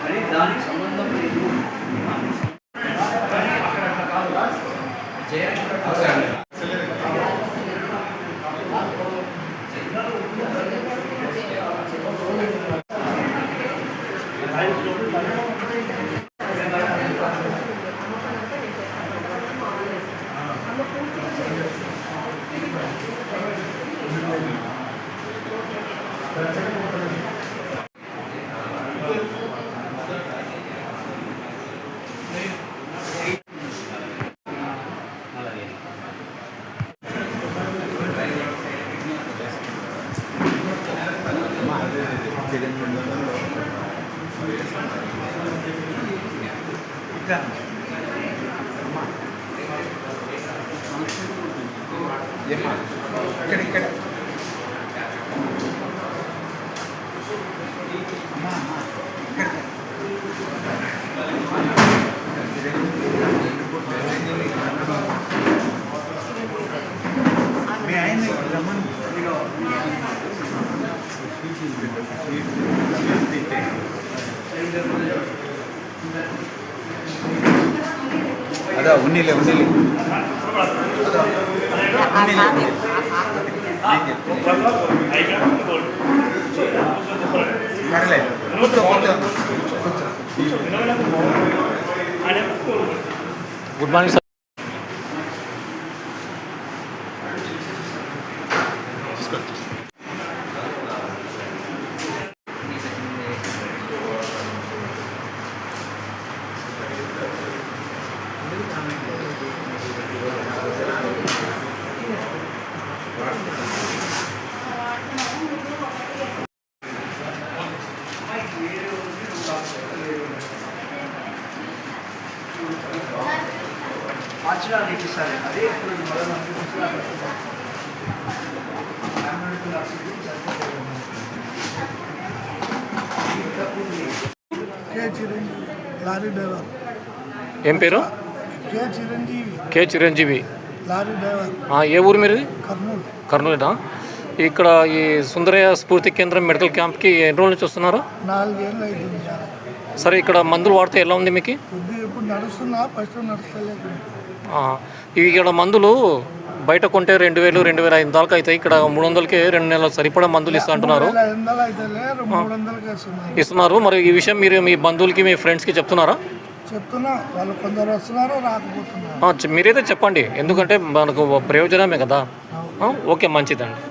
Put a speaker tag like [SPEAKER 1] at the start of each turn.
[SPEAKER 1] కానీ దానికి సంబంధం లేదు. అక్కడ కాదు ఇక్కడ మీ ఆయన రమన్ అదా ఉన్నీలే ఉన్నీలే గుడ్ మార్నింగ్ సార్. మార్చడానికి సార్ అదే
[SPEAKER 2] లారీ డ్రైవర్.
[SPEAKER 3] ఏం పేరు? కే చిరంజీవి.
[SPEAKER 2] Lorry driver.
[SPEAKER 3] ఏ ఊరు మీరు?
[SPEAKER 2] కర్నూలు.
[SPEAKER 3] కర్నూలునా? ఇక్కడ ఈ సుందరయ్య స్ఫూర్తి కేంద్రం మెడికల్ క్యాంప్కి ఎన్ని రోజుల నుంచి వస్తున్నారు?
[SPEAKER 2] 4 ఏళ్ళు అవుతుంది.
[SPEAKER 3] సరే, ఇక్కడ మందులు వాడితే ఎలా ఉంది మీకు?
[SPEAKER 2] ఇప్పుడు నడుస్తున్నా, ఫస్ట్ నడుస్తలేదు.
[SPEAKER 3] ఇవి ఇక్కడ మందులు బయట కొంటే 2000, 2500 దాకా అవుతాయి. ఇక్కడ 300కే 2 నెలలు సరిపడా మందులు ఇస్తా అంటున్నారు. ఇస్తున్నారు. మరి ఈ విషయం మీరు మీ బంధువులకి మీ ఫ్రెండ్స్కి చెప్తున్నారా?
[SPEAKER 2] చెప్తున్నా, వాళ్ళు కొందరు వస్తున్నారు, రాకపోతున్నారు.
[SPEAKER 3] మీరైతే చెప్పండి, ఎందుకంటే మనకు ప్రయోజనమే కదా. ఓకే, మంచిదండి.